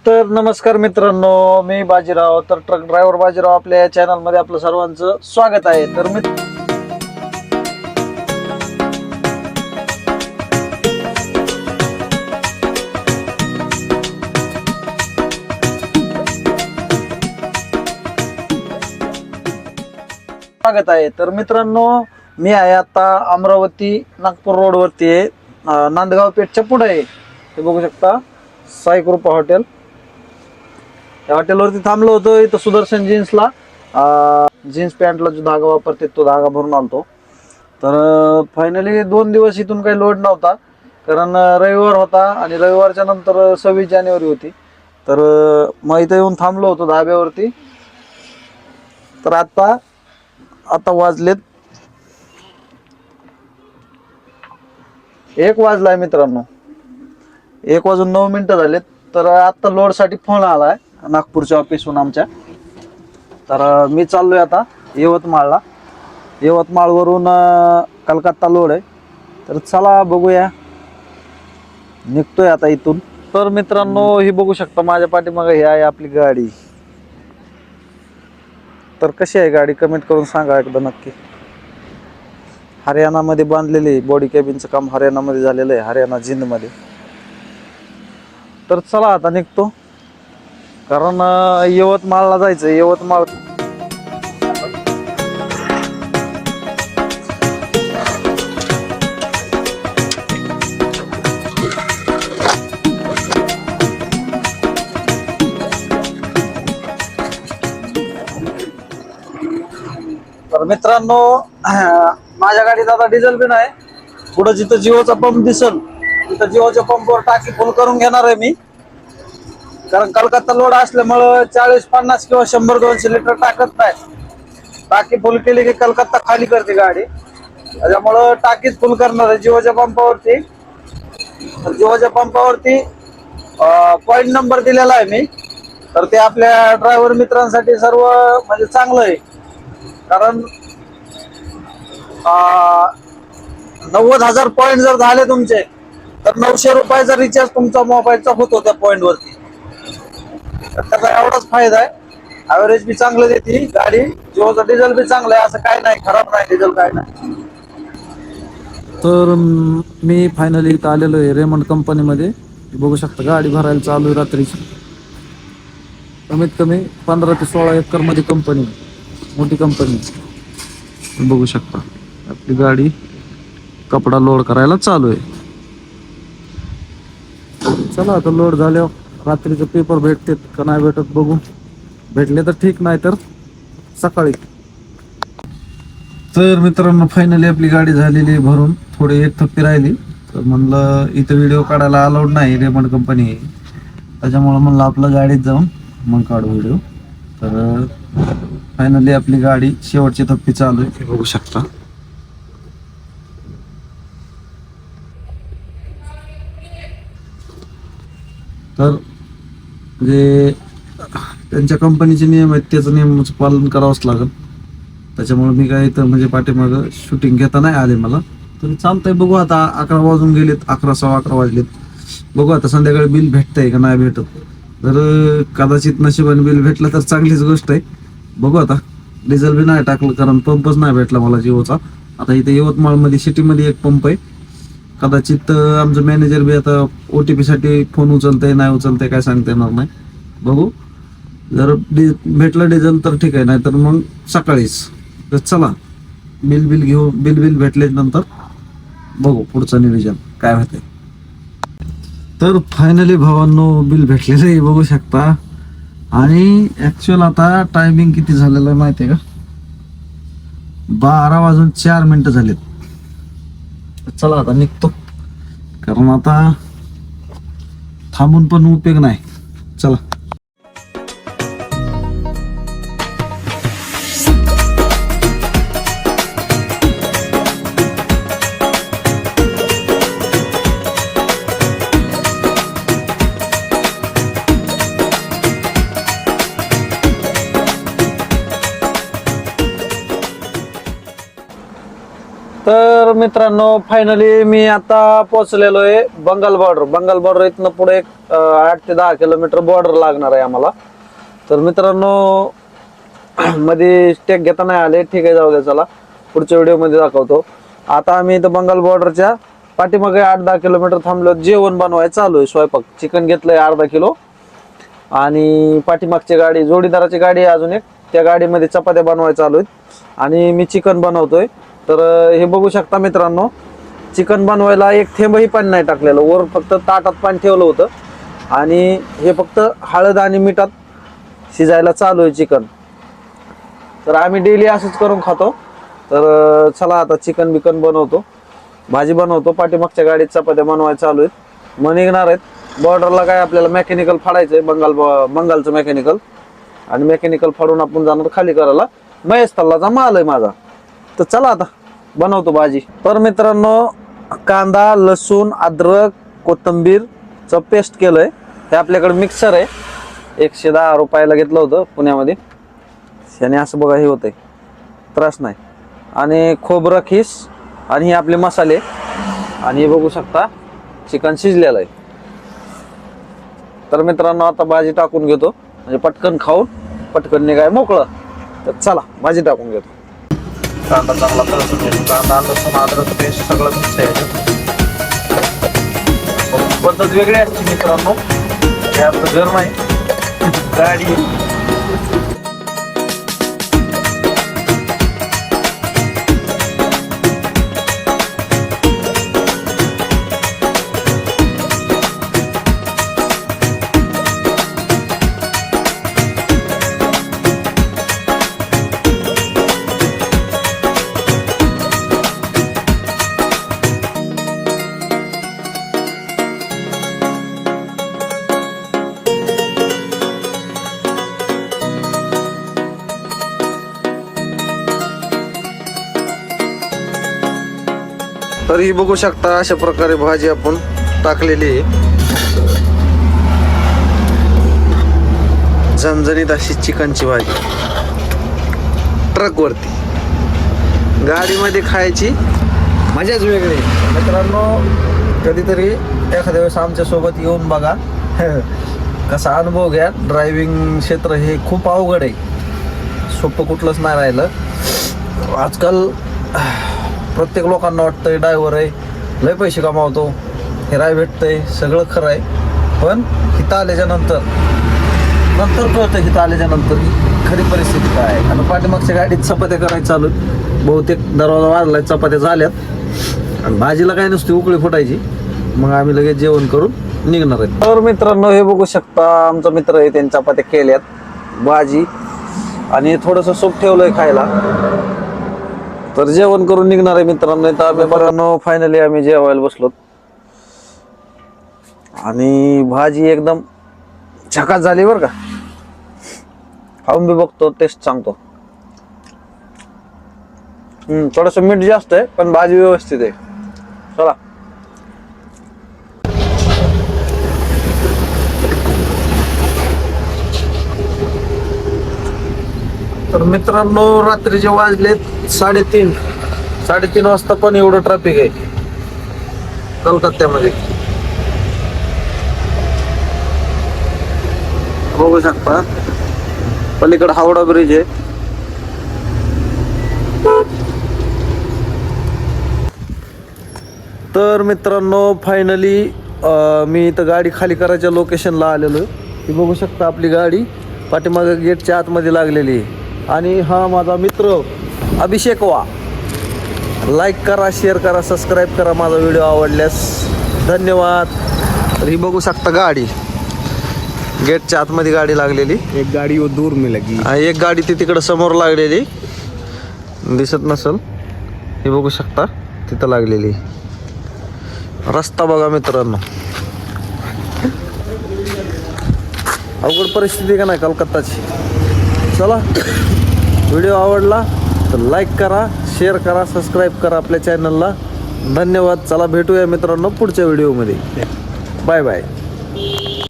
तर नमस्कार मित्रांनो, मी बाजीराव. तर ट्रक ड्रायव्हर बाजीराव आपल्या या चॅनल मध्ये आपलं सर्वांचं स्वागत आहे. तर मित्रांनो, मी आहे आता अमरावती नागपूर रोड वरती आहे. नांदगाव पेठच्या पुढे आहे. ते बघू शकता साई कृपा हॉटेल. या हॉटेलवरती थांबलो होतो. इथं सुदर्शन जीन्सला जीन्स पॅन्टला जो धागा वापरते तो धागा भरून आलतो. तर फायनली 2 दिवस इथून काही लोड नव्हता, कारण रविवार होता आणि रविवारच्या नंतर 26 जानेवारी होती. तर मग इथं येऊन थांबलो होतो धाब्यावरती. तर आता वाजलेत 1 वाजलाय मित्रांनो. 1 वाजून 9 मिनिटं झालेत. तर आता लोडसाठी फोन आलाय नागपूरच्या ऑफिसहून आमच्या. तर मी चाललोय आता यवतमाळला. यवतमाळवरून कलकत्ता लोड आहे. तर चला बघूया, निघतोय आता इथून. तर मित्रांनो, ही बघू शकता माझ्या पाठीमागे ही आहे आपली गाडी. तर कशी आहे गाडी कमेंट करून सांगा एकदा नक्की. हरियाणामध्ये बांधलेली बॉडी कॅबिनचं काम हरियाणामध्ये झालेलं आहे, हरियाणा जिंदमध्ये. तर चला आता निघतो, कारण यवतमाळला जायचं. यवतमाळ तर मित्रांनो, माझ्या गाडीत आता डिझेल बी नाही. पुढे जिथं जिओचा पंप दिसल तिथं जिओच्या पंपवर टाकी फुल करून घेणार आहे मी. कारण कलकत्ता लोड असल्यामुळं 40-50 किंवा 100-200 लिटर टाकत नाही. टाकी फुल केली की कलकत्ता खाली करते गाडी. त्याच्यामुळं टाकीच फुल करणार आहे जिओच्या पंपावरती. तर जिओच्या पंपावरती पॉइंट नंबर दिलेला आहे मी. तर ते आपल्या ड्रायव्हर मित्रांसाठी सर्व म्हणजे चांगलं आहे. कारण 90,000 पॉइंट जर झाले तुमचे, तर 900 रुपयाचा रिचार्ज तुमचा मोबाईलचा होतो त्या पॉइंट वरती. तर त्याचा एवढाच फायदा आहे. ॲव्हरेज बी चांगलं देते गाडी. जिओचं डिझेल बी चांगलं आहे, असं काय नाही, खराब नाही डिझेल, काय नाही. तर मी फायनली इथं आलेलो आहे रेमंड कंपनीमध्ये. बघू शकता गाडी भरायला चालू आहे रात्रीची. कमीत कमी 15 ते 16 एकर मध्ये कंपनी, मोठी कंपनी. बघू शकता आपली गाडी कपडा लोड करायला चालू आहे. चला आता लोड झाल्यावर रात्रीचं पेपर भेटतात का नाही भेटत बघू. भेटले तर ठीक, नाही तर सकाळी. तर मित्रांनो, फायनली आपली गाडी झालेली भरून. थोडी एक थप्पी राहिली. तर म्हणलं इथं व्हिडिओ काढायला अलाउड नाही, रेमंड कंपनी आहे, त्याच्यामुळं म्हणलं आपलं गाडीत जाऊन मग काढू व्हिडिओ. तर फायनली आपली गाडी शेवटची थप्पी चालू आहे, बघू शकता. तर जे त्यांच्या कंपनीचे नियम आहेत त्याचं नियमाचं पालन करावंच लागेल. त्याच्यामुळे मी काय इथं म्हणजे पाठीमागं शूटिंग घेता नाही आले मला. तर चालतंय, बघू आता. 11 वाजून गेलेत, 11 सव्वा 11 वाजलेत. बघू आता संध्याकाळी बिल भेटतंय का नाही भेटत. तर कदाचित नशिबाने बिल भेटलं तर चांगलीच गोष्ट आहे. बघू आता. डिझेल बी नाही टाकलं, कारण पंपच नाही भेटला मला जिओचा. आता इथे यवतमाळमध्ये सिटीमध्ये एक पंप आहे. कदाचित आमचं मॅनेजर बी आता OTP साठी फोन उचलतंय नाही उचलतंय काय सांगता येणार नाही. बघू, जर भेटलं डिझेल तर ठीक आहे, नाही तर मग सकाळीच. तर चला बिल घेऊ. बिल भेटले नंतर बघू पुढचं नियोजन काय होतंय. तर फायनली भावांनो, बिल भेटलेलं आहे, बघू शकता. आणि ऍक्च्युअल आता टायमिंग किती झालेलं आहे माहिती आहे का? 12 वाजून 4 मिनिटं झालेत. चला आता निघतो, कारण आता थांबून पण उपयोग नाही. चला. तर मित्रांनो फायनली मी आता पोहोचलेलो आहे बंगाल बॉर्डर इथनं पुढे एक 8 ते 10 किलोमीटर बॉर्डर लागणार आहे आम्हाला. तर मित्रांनो मध्ये स्टेक घेता नाही आले, ठीक आहे जाऊ द्या, चला पुढच्या व्हिडिओ मध्ये दाखवतो. आता आम्ही इथं बंगाल बॉर्डरच्या पाठीमागे 8-10 किलोमीटर थांबलो, जेवण बनवायचं चालू आहे. स्वयंपाक चिकन घेतलंय अर्धा किलो आणि पाठीमागची गाडी जोडीदाराची गाडी आहे अजून एक, त्या गाडीमध्ये चपात्या बनवायच्या चालू आहेत आणि मी चिकन बनवतोय. तर हे बघू शकता मित्रांनो, चिकन बनवायला एक थेंबही पाणी नाही टाकलेलं, वर फक्त ताटात पाणी ठेवलं होतं आणि हे फक्त हळद आणि मिठात शिजायला चालू आहे चिकन. तर आम्ही डेली असंच करून खातो. तर चला आता चिकन बिकन बनवतो, भाजी बनवतो, पाठीमागच्या गाडीत चपात्या बनवायला चालू आहेत. मग निघणार आहेत बॉर्डरला. काय आपल्याला मेकॅनिकल फाडायचंय, बंगालचं मेकॅनिकल, आणि मेकॅनिकल फाडून आपण जाणार खाली करायला. महेश तल्लाचा माल आहे माझा. तर चला आता बनवतो भाजी. तर मित्रांनो कांदा, लसूण, अद्रक, कोथिंबीरचं पेस्ट केलंय. हे आपल्याकडे मिक्सर आहे, 110 रुपयाला घेतलं होतं पुण्यामध्ये. याने असं बघा हे होतंय, त्रास नाही. आणि खोबरं खीस आणि हे आपले मसाले, आणि हे बघू शकता चिकन शिजलेलं आहे. तर मित्रांनो आता भाजी टाकून घेतो, म्हणजे पटकन खाऊन पटकन निघाय मोकळं. तर चला भाजी टाकून घेतो. कांदा चांगला तळसून घेतो, कांदा, लसूण, अद्रक पेस्ट सगळं मिक्स आहे. पद्धत वेगळी असते मित्रांनो, हे आपलं घर नाही गाडी. तर ही बघू शकता अशा प्रकारे भाजी आपण टाकलेली आहे. झणझणीत अशी चिकनची भाजी ट्रक वरती, गाडीमध्ये खायची मजाच वेगळी. मित्रांनो कधीतरी एखाद्या वेळेस आमच्या सोबत येऊन बघा, कसा अनुभव घ्या. ड्रायव्हिंग क्षेत्र हे खूप अवघड आहे, सोपं कुठलंच नाही राहिलं. आजकाल प्रत्येक लोकांना वाटतंय ड्रायव्हर आहे, लय पैसे कमावतो, हिराय भेटतंय, सगळं खरं आहे. पण हिथं आल्याच्या नंतर कळतं, हिथं आल्याच्या नंतर खरी परिस्थिती काय आहे. आणि पाठीमागच्या गाडीत चपात्या करायचं चालू, बहुतेक दरवाजा वाढलाय, चपात्या झाल्यात आणि भाजीला काय नसते, उकळी फुटायची. मग आम्ही लगेच जेवण करून निघणार आहे. तर मित्रांनो हे बघू शकता आमचा मित्र आहे, त्यांनी चपात्या केल्यात, भाजी आणि थोडंसं सूप ठेवलंय खायला. तर जेवण करून निघणार आहे मित्रांनो. तर मित्रांनो फायनली आम्ही जेवायला बसलो आणि भाजी एकदम झकास झाली बरं का. खाऊन बी बघतो, टेस्ट सांगतो. थोडस मीठ जास्त आहे पण भाजी व्यवस्थित आहे. चला तर मित्रांनो रात्रीचे वाजलेत 3:30 वाजता, पण एवढं ट्रॅफिक आहे कलकत्त्यामध्ये. बघू शकता पलीकडे हावडा ब्रिज आहे. तर मित्रांनो फायनली मी इथं गाडी खाली करायच्या लोकेशनला आलेलो आहे. ती बघू शकता आपली गाडी पाठीमागे गेटच्या आतमध्ये लागलेली आहे. आणि हा माझा मित्र अभिषेक वा. लाईक करा, शेअर करा, सबस्क्राईब करा माझा व्हिडिओ आवडल्यास. धन्यवाद. तर ही बघू शकता गाडी गेटच्या आतमध्ये गाडी लागलेली. एक गाड़ी वो दूर में लगी, एक गाडी ती तिकडं समोर लागलेली दिसत नसल, हे बघू शकता तिथं लागलेली. रस्ता बघा मित्रांनो, अवघड परिस्थिती का नाही कलकत्ताची. चला व्हिडिओ आवडला तर लाईक करा, शेअर करा, सबस्क्राईब करा आपल्या चॅनलला. धन्यवाद. चला भेटूया मित्रांनो पुढच्या व्हिडिओमध्ये. Bye bye.